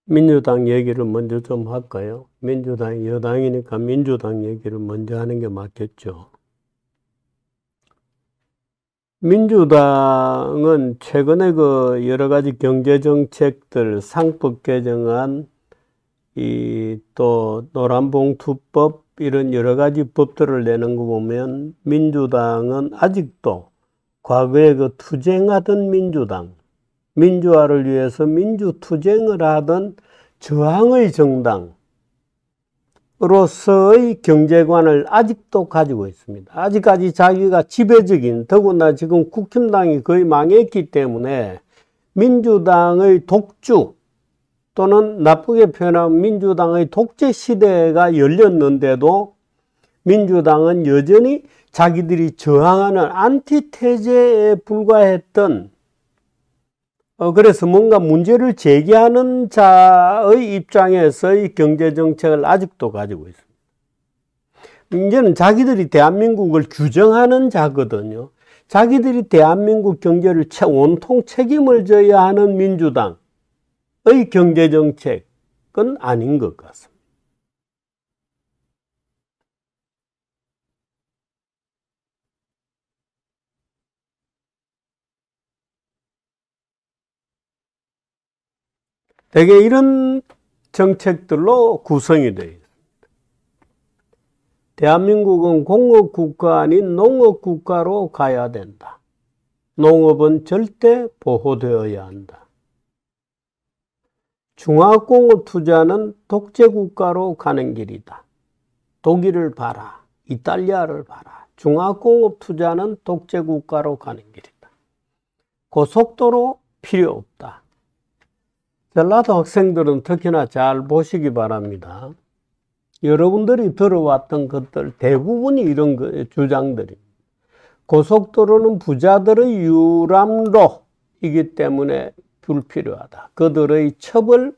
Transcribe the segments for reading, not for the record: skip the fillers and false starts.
민주당 얘기를 먼저 좀 할까요? 민주당이 여당이니까 민주당 얘기를 먼저 하는 게 맞겠죠. 민주당은 최근에 그 여러 가지 경제 정책들, 상법 개정안, 또 노란봉투법 이런 여러 가지 법들을 내는 거 보면 민주당은 아직도 과거에 그 투쟁하던 민주당, 민주화를 위해서 민주투쟁을 하던 저항의 정당으로서의 경제관을 아직도 가지고 있습니다. 아직까지 자기가 지배적인, 더구나 지금 국힘당이 거의 망했기 때문에 민주당의 독주 또는 나쁘게 표현하면 민주당의 독재 시대가 열렸는데도 민주당은 여전히 자기들이 저항하는 안티테제에 불과했던 그래서 뭔가 문제를 제기하는 자의 입장에서의 경제정책을 아직도 가지고 있습니다. 이제는 자기들이 대한민국을 규정하는 자거든요. 자기들이 대한민국 경제를 온통 책임을 져야 하는 민주당의 경제정책은 아닌 것 같습니다. 대개 이런 정책들로 구성이 되어 있습니다. 대한민국은 공업국가 아닌 농업국가로 가야 된다. 농업은 절대 보호되어야 한다. 중화공업 투자는 독재국가로 가는 길이다. 독일을 봐라. 이탈리아를 봐라. 중화공업 투자는 독재국가로 가는 길이다. 고속도로 필요 없다. 전라도 학생들은 특히나 잘 보시기 바랍니다. 여러분들이 들어왔던 것들 대부분이 이런 주장들입니다. 고속도로는 부자들의 유람로이기 때문에 불필요하다. 그들의 첩을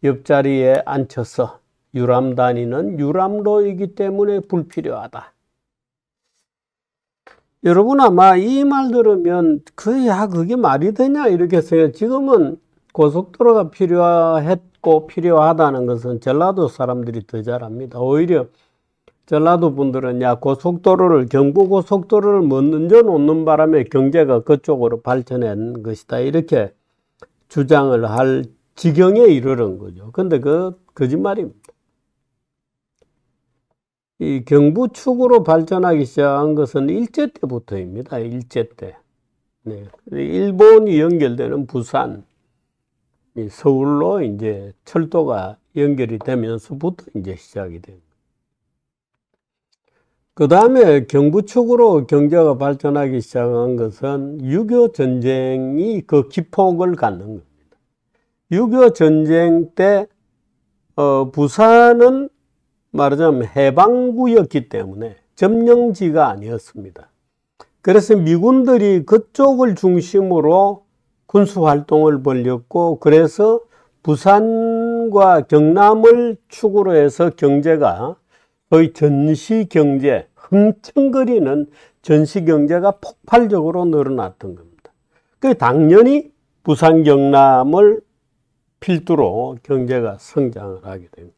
옆자리에 앉혀서 유람 다니는 유람로이기 때문에 불필요하다. 여러분 아마 이 말 들으면 그게 말이 되냐 이렇게 생각해요. 지금은 고속도로가 필요했고 필요하다는 것은 전라도 사람들이 더 잘 압니다. 오히려 전라도 분들은 고속도로를 경부고속도로를 먼저 놓는 바람에 경제가 그쪽으로 발전한 것이다 이렇게 주장을 할 지경에 이르는 거죠. 근데 거짓말입니다. 이 경부축으로 발전하기 시작한 것은 일제 때부터입니다. 일제 때. 네. 일본이 연결되는 부산, 서울로 이제 철도가 연결이 되면서부터 이제 시작이 됩니다. 그 다음에 경부축으로 경제가 발전하기 시작한 것은 6.25 전쟁이 그 기폭을 갖는 겁니다. 6.25 전쟁 때, 부산은 말하자면 해방구였기 때문에 점령지가 아니었습니다. 그래서 미군들이 그쪽을 중심으로 군수활동을 벌였고, 그래서 부산과 경남을 축으로 해서 경제가 거의 전시경제, 흥청거리는 전시경제가 폭발적으로 늘어났던 겁니다. 당연히 부산, 경남을 필두로 경제가 성장을 하게 됩니다.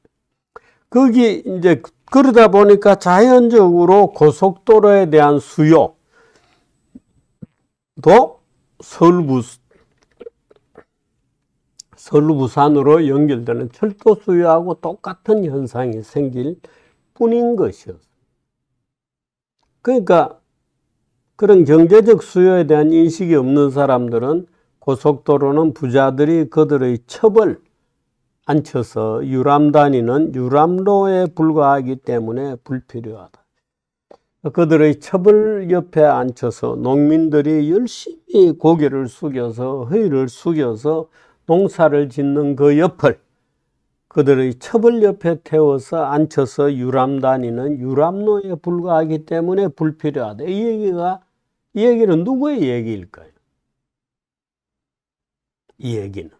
거기 이제 그러다 보니까 자연적으로 고속도로에 대한 수요도 서울 부산으로 연결되는 철도 수요하고 똑같은 현상이 생길 뿐인 것이었어요. 그러니까 그런 경제적 수요에 대한 인식이 없는 사람들은 고속도로는 부자들이 그들의 첩을 앉혀서 유람 다니는 유람로에 불과하기 때문에 불필요하다. 그들의 첩을 옆에 앉혀서 농민들이 열심히 고개를 숙여서 허리를 숙여서 농사를 짓는 그 옆을 그들의 첩을 옆에 태워서 앉혀서 유람 다니는 유람로에 불과하기 때문에 불필요하다. 이 얘기는 누구의 얘기일까요? 이 얘기는.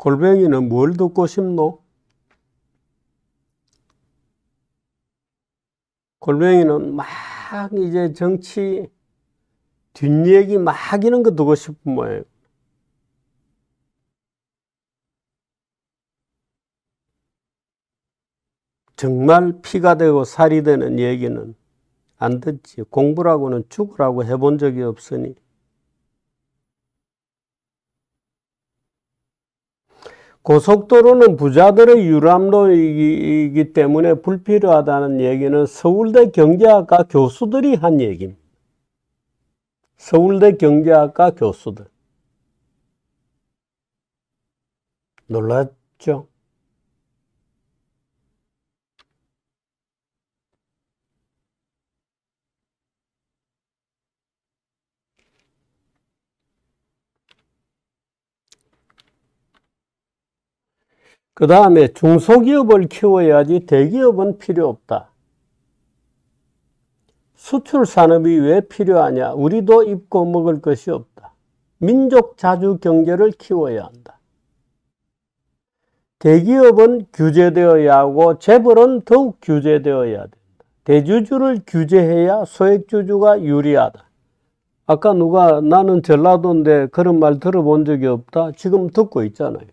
골뱅이는 뭘 듣고 싶노? 골뱅이는 막 이제 정치 뒷얘기 막 이런 거 듣고 싶은 모양이에요. 정말 피가 되고 살이 되는 얘기는 안 듣지. 공부라고는 죽으라고 해본 적이 없으니. 고속도로는 부자들의 유람로이기 때문에 불필요하다는 얘기는 서울대 경제학과 교수들이 한 얘기입니다. 서울대 경제학과 교수들. 놀랐죠? 그 다음에 중소기업을 키워야지 대기업은 필요 없다. 수출 산업이 왜 필요하냐? 우리도 입고 먹을 것이 없다. 민족 자주 경제를 키워야 한다. 대기업은 규제되어야 하고 재벌은 더욱 규제되어야 된다. 대주주를 규제해야 소액주주가 유리하다. 아까 누가 나는 전라도인데 그런 말 들어본 적이 없다. 지금 듣고 있잖아요.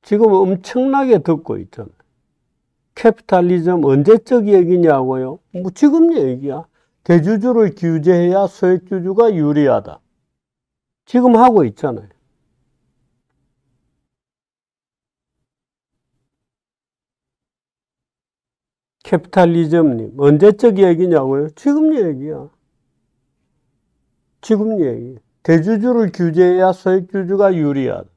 지금 엄청나게 듣고 있잖아요. 캐피탈리즘 언제적 얘기냐고요? 뭐 지금 얘기야. 대주주를 규제해야 소액주주가 유리하다. 지금 하고 있잖아요. 캐피탈리즘님 언제적 얘기냐고요? 지금 얘기야. 지금 얘기. 대주주를 규제해야 소액주주가 유리하다.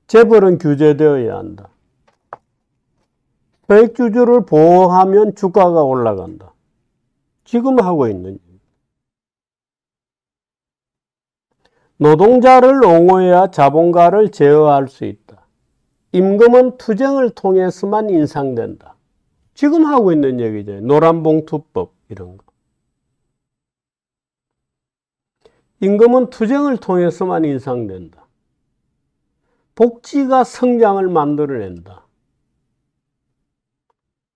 재벌은 규제되어야 한다. 소액주주를 보호하면 주가가 올라간다. 지금 하고 있는 얘기. 노동자를 옹호해야 자본가를 제어할 수 있다. 임금은 투쟁을 통해서만 인상된다. 지금 하고 있는 얘기죠. 노란봉투법 이런 거. 임금은 투쟁을 통해서만 인상된다. 복지가 성장을 만들어낸다.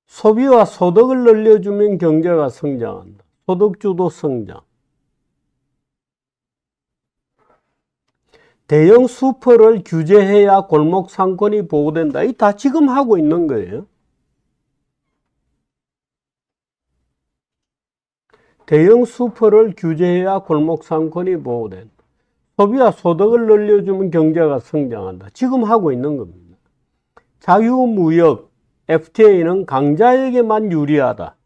소비와 소득을 늘려주면 경제가 성장한다. 소득주도 성장. 대형 슈퍼를 규제해야 골목 상권이 보호된다. 이 다 지금 하고 있는 거예요. 대형 슈퍼를 규제해야 골목 상권이 보호된다. 소비와 소득을 늘려주면 경제가 성장한다. 지금 하고 있는 겁니다. 자유무역 FTA는 강자에게만 유리하다.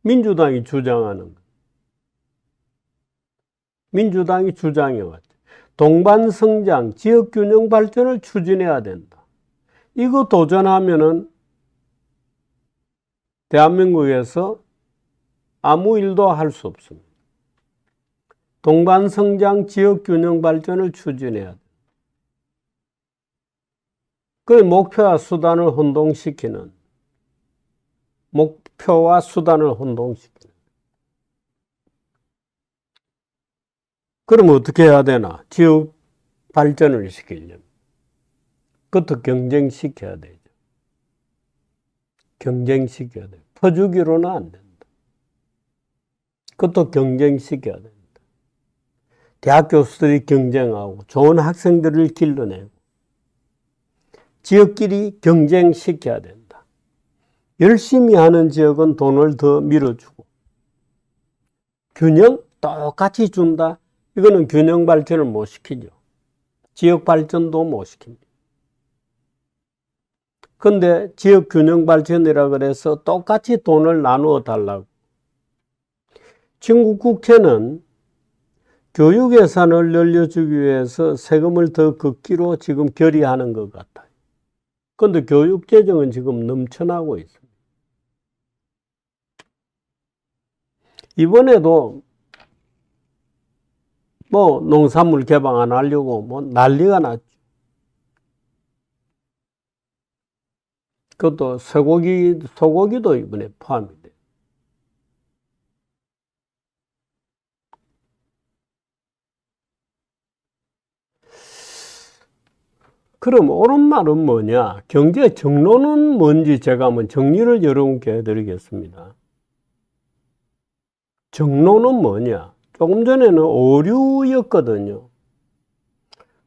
민주당이 주장하는 것. 민주당이 주장해왔죠. 동반성장, 지역균형 발전을 추진해야 된다. 이거 도전하면은 대한민국에서 아무 일도 할 수 없습니다. 동반성장, 지역균형 발전을 추진해야 된다. 그 목표와 수단을 혼동시키는 그럼 어떻게 해야 되나? 지역 발전을 시키려면 그것도 경쟁시켜야 되죠. 경쟁시켜야 돼요. 퍼주기로는 안 된다. 그것도 경쟁시켜야 된다. 대학 교수들이 경쟁하고 좋은 학생들을 길러내고 지역끼리 경쟁시켜야 된다. 열심히 하는 지역은 돈을 더 밀어주고 균형 똑같이 준다. 이거는 균형 발전을 못 시키죠. 지역 발전도 못 시킵니다. 근데 지역 균형 발전이라 그래서 똑같이 돈을 나누어 달라고. 중국 국회는 교육 예산을 늘려주기 위해서 세금을 더 걷기로 지금 결의하는 것 같아요. 그런데 교육 재정은 지금 넘쳐나고 있습니다. 이번에도 뭐 농산물 개방 안 하려고 뭐 난리가 났죠. 그것도 소고기도 이번에 포함이 돼요. 그럼 옳은 말은 뭐냐? 경제 정론은 뭔지 제가 한번 정리를 여러분께 해드리겠습니다. 정론은 뭐냐? 조금 전에는 오류였거든요.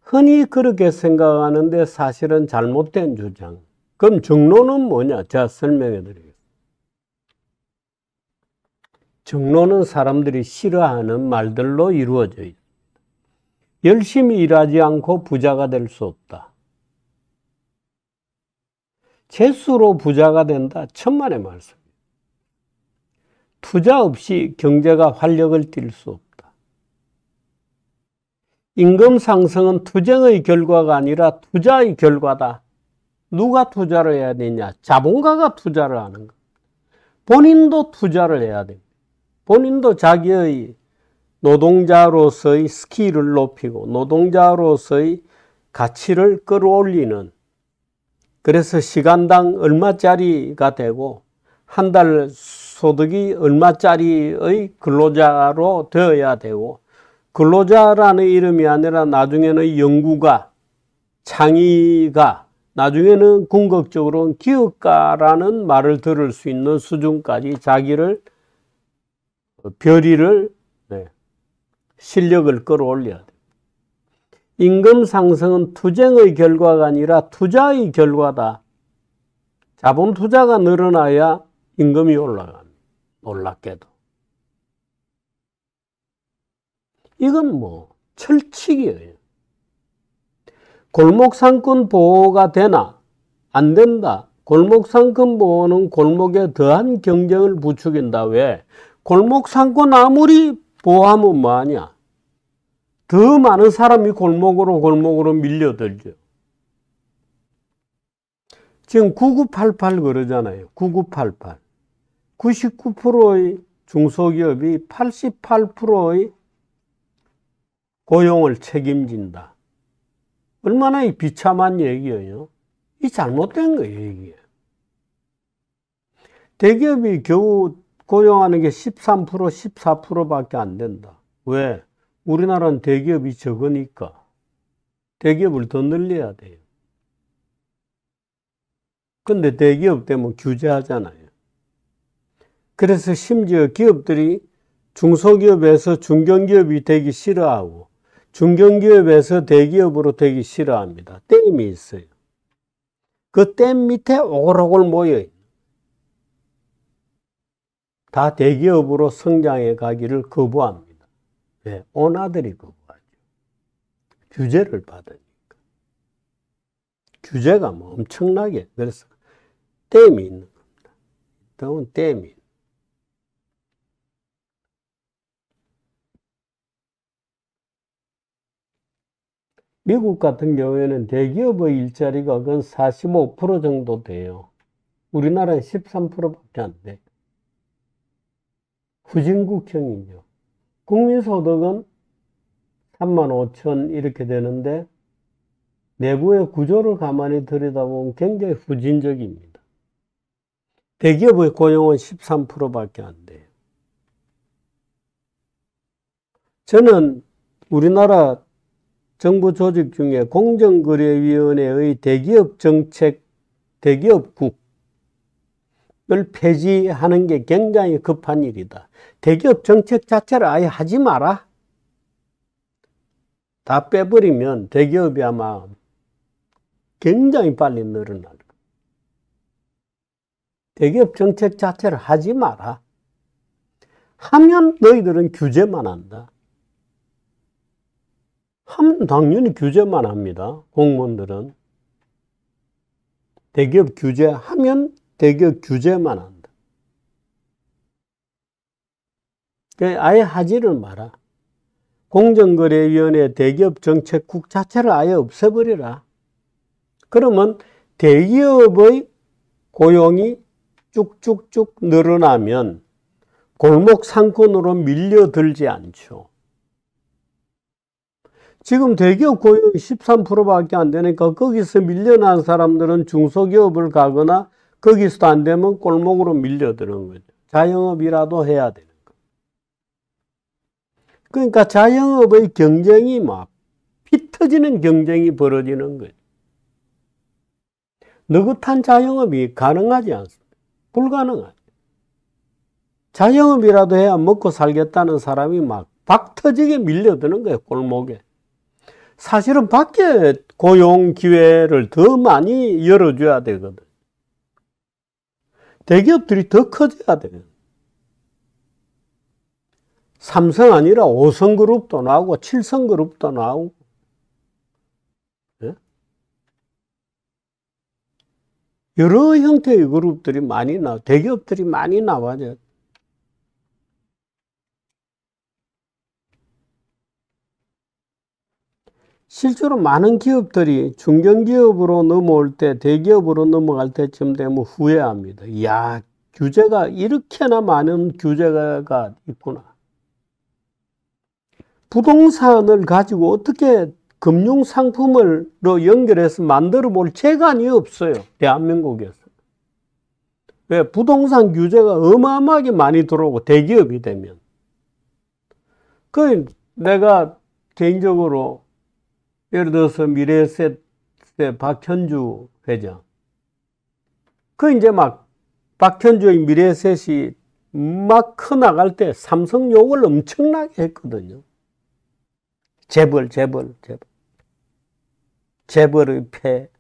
흔히 그렇게 생각하는데 사실은 잘못된 주장. 그럼 정론은 뭐냐? 제가 설명해 드리겠습니다. 정론은 사람들이 싫어하는 말들로 이루어져 있습니다. 열심히 일하지 않고 부자가 될 수 없다. 재수로 부자가 된다. 천만의 말씀. 투자 없이 경제가 활력을 띨 수 없다. 임금 상승은 투쟁의 결과가 아니라 투자의 결과다. 누가 투자를 해야 되냐? 자본가가 투자를 하는 것. 본인도 투자를 해야 됩니다. 본인도 자기의 노동자로서의 스킬을 높이고 노동자로서의 가치를 끌어올리는, 그래서 시간당 얼마짜리가 되고 한 달 소득이 얼마짜리의 근로자로 되어야 되고, 근로자라는 이름이 아니라 나중에는 연구가, 창의가, 나중에는 궁극적으로는 기업가라는 말을 들을 수 있는 수준까지 자기를, 별의를, 실력을 끌어올려야 돼요. 임금 상승은 투쟁의 결과가 아니라 투자의 결과다. 자본 투자가 늘어나야 임금이 올라갑니다. 놀랍게도. 이건 뭐 철칙이에요. 골목상권 보호가 되나? 안 된다. 골목상권 보호는 골목에 더한 경쟁을 부추긴다. 왜? 골목상권 아무리 보호하면 뭐하냐? 더 많은 사람이 골목으로 밀려들죠. 지금 9988 그러잖아요. 9988. 99%의 중소기업이 88%의 고용을 책임진다. 얼마나 비참한 얘기예요. 이 잘못된 거예요, 이게. 대기업이 겨우 고용하는 게 13%, 14%밖에 안 된다. 왜? 우리나라는 대기업이 적으니까 대기업을 더 늘려야 돼요. 근데 대기업 때문에 규제하잖아요. 그래서 심지어 기업들이 중소기업에서 중견기업이 되기 싫어하고 중견기업에서 대기업으로 되기 싫어합니다. 댐이 있어요. 그 댐 밑에 오글오글 모여요. 다 대기업으로 성장해 가기를 거부합니다. 왜? 오나들이 거부하죠. 규제를 받으니까. 규제가 뭐 엄청나게, 그래서 댐이 있는 겁니다. 더운 댐이. 미국 같은 경우에는 대기업의 일자리가 건 45% 정도 돼요. 우리나라는 13%밖에 안 돼. 후진국형이죠. 국민소득은 35,000 이렇게 되는데 내부의 구조를 가만히 들여다보면 굉장히 후진적입니다. 대기업의 고용은 13%밖에 안 돼요. 저는 우리나라 정부 조직 중에 공정거래위원회의 대기업 정책, 대기업국을 폐지하는 게 굉장히 급한 일이다. 대기업 정책 자체를 아예 하지 마라. 다 빼버리면 대기업이 아마 굉장히 빨리 늘어날 거야. 대기업 정책 자체를 하지 마라. 하면 너희들은 규제만 한다. 하면 당연히 규제만 합니다. 공무원들은. 대기업 규제하면 대기업 규제만 한다. 아예 하지를 마라. 공정거래위원회 대기업 정책국 자체를 아예 없애버리라. 그러면 대기업의 고용이 쭉쭉쭉 늘어나면 골목 상권으로 밀려들지 않죠. 지금 대기업 고용이 13%밖에 안 되니까 거기서 밀려난 사람들은 중소기업을 가거나 거기서도 안 되면 골목으로 밀려드는 거죠. 자영업이라도 해야 되는 거예요. 그러니까 자영업의 경쟁이 막 피 터지는 경쟁이 벌어지는 거예요. 느긋한 자영업이 가능하지 않습니다. 불가능하죠. 자영업이라도 해야 먹고 살겠다는 사람이 막 박터지게 밀려드는 거예요, 골목에. 사실은 밖에 고용 기회를 더 많이 열어줘야 되거든. 대기업들이 더 커져야 돼요. 삼성 아니라 5성 그룹도 나오고 7성 그룹도 나오고. 예? 여러 형태의 그룹들이 많이 대기업들이 많이 나와요. 실제로 많은 기업들이 중견기업으로 넘어올 때, 대기업으로 넘어갈 때쯤 되면 후회합니다. 이야, 규제가 이렇게나 많은 규제가 있구나. 부동산을 가지고 어떻게 금융상품으로 연결해서 만들어 볼 재간이 없어요, 대한민국에서. 왜? 부동산 규제가 어마어마하게 많이 들어오고, 대기업이 되면. 내가 개인적으로 예를 들어서 미래에셋의 박현주 회장. 이제 막 박현주의 미래에셋이 막 커나갈 때 삼성 욕을 엄청나게 했거든요. 재벌의 폐.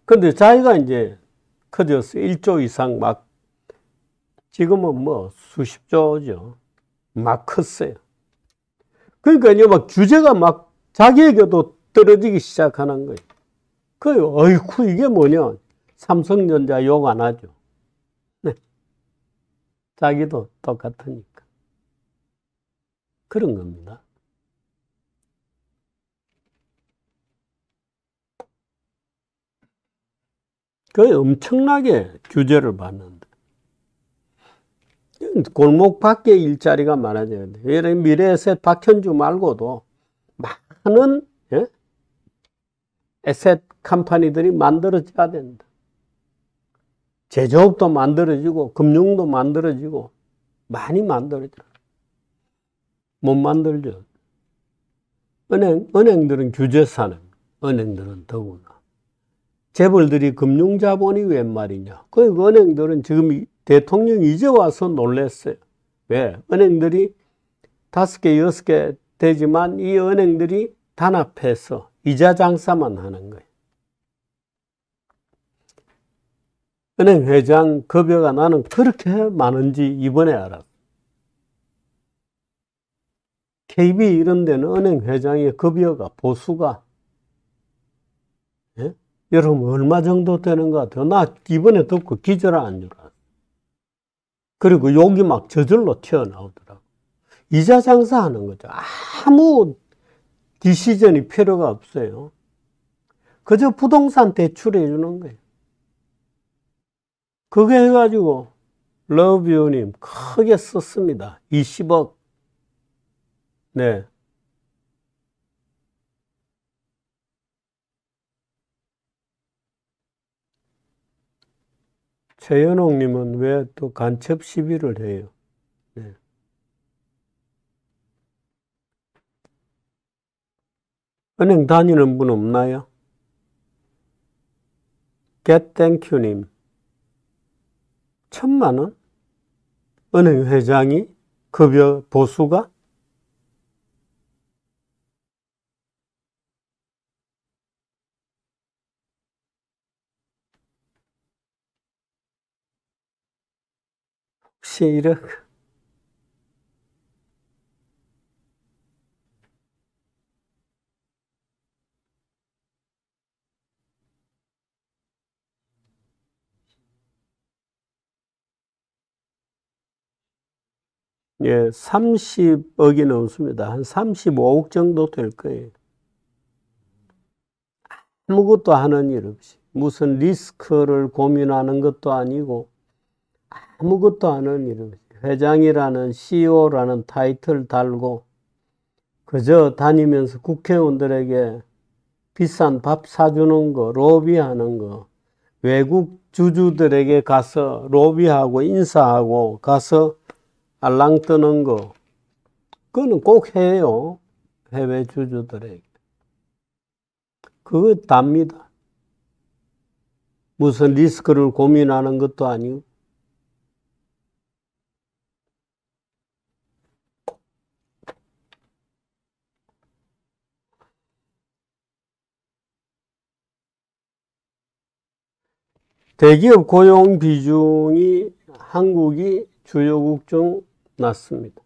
근데 자기가 이제 커졌어요. 1조 이상 막, 지금은 뭐 수십조죠. 막 컸어요. 그러니까 이제 막 규제가 막 자기에게도 떨어지기 시작하는 거예요. 어이쿠, 이게 뭐냐. 삼성전자 욕 안 하죠. 네. 자기도 똑같으니까. 그런 겁니다. 엄청나게 규제를 받는데. 골목 밖에 일자리가 많아져야 돼요. 예를 들면 미래에셋 박현주 말고도 많은, 예? 에셋 컴퍼니들이 만들어져야 된다. 제조업도 만들어지고 금융도 만들어지고 많이 만들어져. 못 만들죠. 은행들은 규제사는, 은행들은 더구나. 재벌들이 금융자본이 웬 말이냐. 은행들은 지금 대통령이 이제 와서 놀랬어요. 왜? 은행들이 5개, 6개 되지만 이 은행들이 단합해서 이자 장사만 하는 거예요. 은행 회장 급여가 나는 그렇게 많은지 이번에 알았어요. KB 이런 데는 은행 회장의 급여가, 보수가, 예? 여러분 얼마 정도 되는 것 같아요? 나 이번에 듣고 기절한 줄 알았어요. 그리고 욕이 막 저절로 튀어나오더라고요. 이자 장사하는 거죠. 아무 디시전이 필요가 없어요. 그저 부동산 대출해 주는 거예요. 그거 해가지고 러브유님 크게 썼습니다. 20억. 네. 최연옥님은 왜 또 간첩 시비를 해요? 네. 은행 다니는 분 없나요? getThankYou님 1,000만 원? 은행 회장이 급여 보수가? 혹시 이렇게 예, 30억이 넘습니다. 한 35억 정도 될 거예요. 아무것도 하는 일 없이. 무슨 리스크를 고민하는 것도 아니고 아무것도 하는 일 없이. 회장이라는 CEO라는 타이틀 달고 그저 다니면서 국회의원들에게 비싼 밥 사주는 거, 로비하는 거, 외국 주주들에게 가서 로비하고 인사하고 가서 알랑 뜨는 거, 그거는 꼭 해요. 해외 주주들에게. 그거 답니다. 무슨 리스크를 고민하는 것도 아니고. 대기업 고용 비중이 한국이 주요국 중 낮습니다.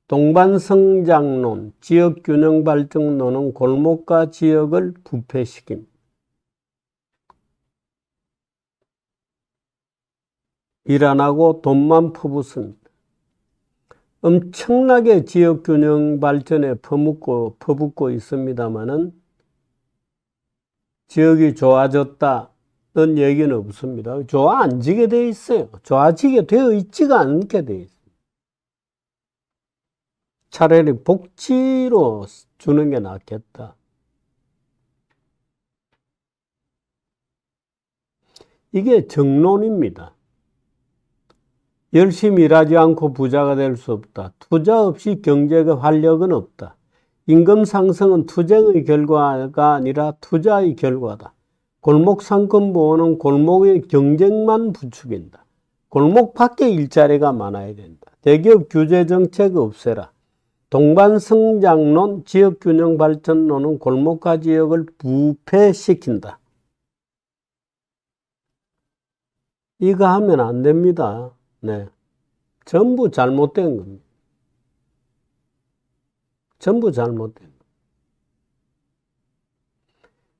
동반성장론, 지역균형 발전론은 골목과 지역을 부패시킵니다. 일 안 하고 돈만 퍼붓습니다. 엄청나게 지역균형 발전에 퍼붓고 있습니다만은 지역이 좋아졌다는 얘기는 없습니다. 좋아 안 지게 돼 있어요. 좋아지게 되어 있지가 않게 돼 있어요. 차라리 복지로 주는 게 낫겠다. 이게 정론입니다. 열심히 일하지 않고 부자가 될 수 없다. 투자 없이 경제의 활력은 없다. 임금 상승은 투쟁의 결과가 아니라 투자의 결과다. 골목 상권 보호는 골목의 경쟁만 부추긴다. 골목 밖에 일자리가 많아야 된다. 대기업 규제 정책 없애라. 동반성장론, 지역균형 발전론은 골목과 지역을 부패시킨다. 이거 하면 안 됩니다. 네. 전부 잘못된 겁니다. 전부 잘못된 겁니다.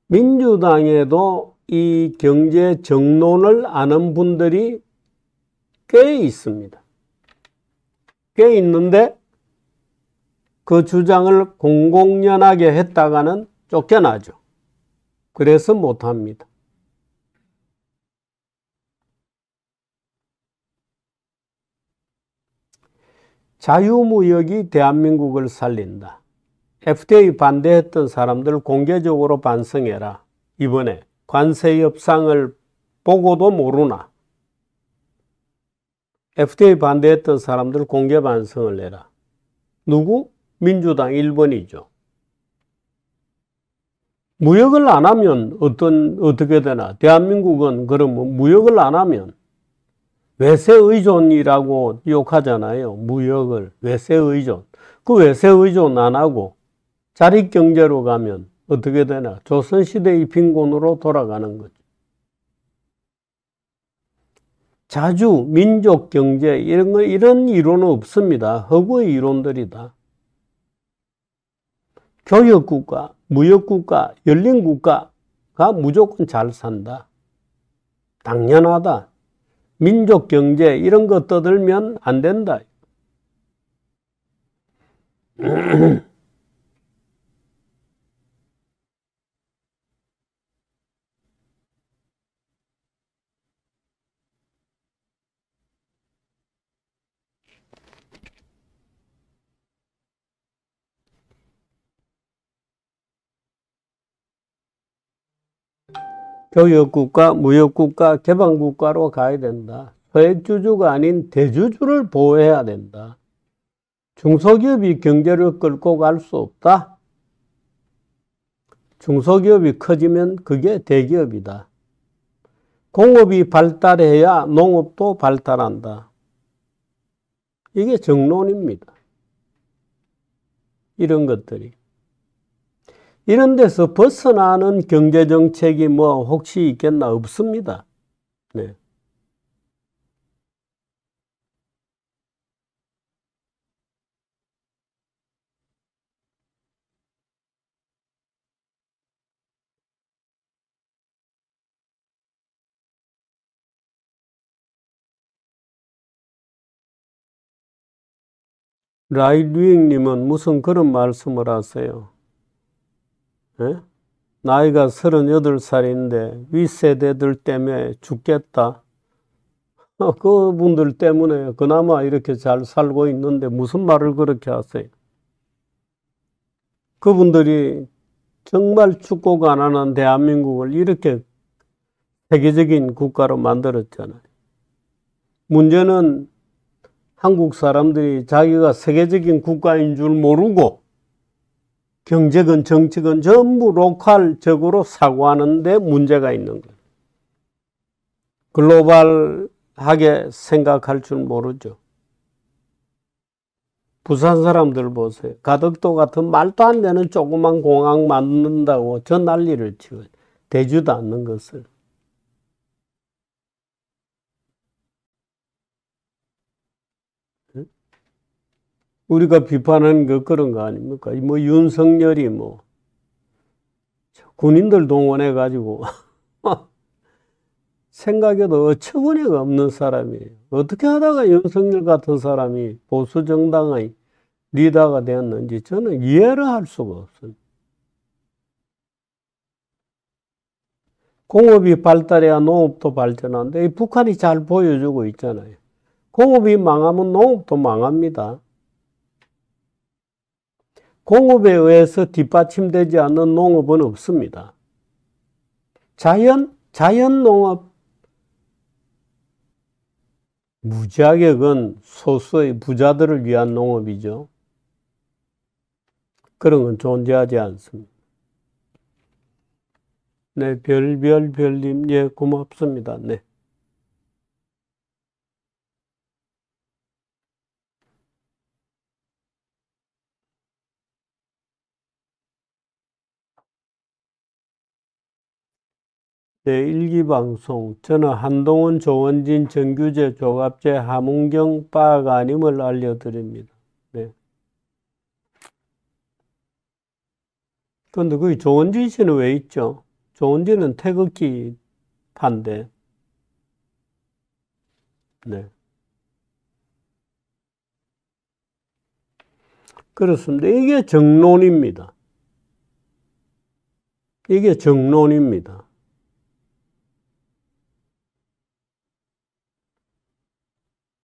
민주당에도 이 경제 정론을 아는 분들이 꽤 있습니다. 꽤 있는데 그 주장을 공공연하게 했다가는 쫓겨나죠. 그래서 못합니다. 자유무역이 대한민국을 살린다. FTA 반대했던 사람들 공개적으로 반성해라. 이번에 관세 협상을 보고도 모르나. FTA 반대했던 사람들 공개 반성을 내라. 누구? 민주당 1번이죠. 무역을 안 하면 어떻게 되나? 대한민국은 그러면 무역을 안 하면 외세 의존이라고 욕하잖아요. 무역을 외세 의존. 그 외세 의존 안 하고 자립 경제로 가면 어떻게 되나? 조선시대의 빈곤으로 돌아가는 거죠. 자주 민족 경제 이런 이론은 없습니다. 허구의 이론들이다. 교역국가, 무역국가, 열린국가가 무조건 잘 산다. 당연하다. 민족경제 이런 거 떠들면 안 된다. 교역국가, 무역국가, 개방국가로 가야 된다. 소액주주가 아닌 대주주를 보호해야 된다. 중소기업이 경제를 끌고 갈 수 없다. 중소기업이 커지면 그게 대기업이다. 공업이 발달해야 농업도 발달한다. 이게 정론입니다. 이런 것들이. 이런 데서 벗어나는 경제정책이 뭐 혹시 있겠나? 없습니다. 네. 라이듀잉님은 무슨 그런 말씀을 하세요? 예? 나이가 38살인데 윗세대들 때문에 죽겠다. 그분들 때문에 그나마 이렇게 잘 살고 있는데 무슨 말을 그렇게 하세요? 그분들이 정말 축복 안 하는 대한민국을 이렇게 세계적인 국가로 만들었잖아요. 문제는 한국 사람들이 자기가 세계적인 국가인 줄 모르고 경제건 정치건 전부 로컬적으로 사고하는데 문제가 있는 거예요. 글로벌하게 생각할 줄 모르죠. 부산 사람들 보세요. 가덕도 같은 말도 안 되는 조그만 공항 만든다고 저 난리를 치고 대주도 않는 것을. 우리가 비판하는 거 그런 거 아닙니까? 뭐 윤석열이 뭐 군인들 동원해 가지고 생각해도 어처구니가 없는 사람이에요. 어떻게 하다가 윤석열 같은 사람이 보수 정당의 리더가 되었는지 저는 이해를 할 수가 없어요. 공업이 발달해야 농업도 발전하는데 이 북한이 잘 보여주고 있잖아요. 공업이 망하면 농업도 망합니다. 공업에 의해서 뒷받침되지 않는 농업은 없습니다. 자연 농업 무지하게 그건 소수의 부자들을 위한 농업이죠. 그런 건 존재하지 않습니다. 네, 별님, 예, 고맙습니다. 네. 네, 일기방송. 저는 한동훈, 조원진, 정규재, 조갑재, 하문경 빠가 아님을 알려드립니다. 네. 그런데 거기 조원진 씨는 왜 있죠? 조원진은 태극기 판데. 네. 그렇습니다. 이게 정론입니다. 이게 정론입니다.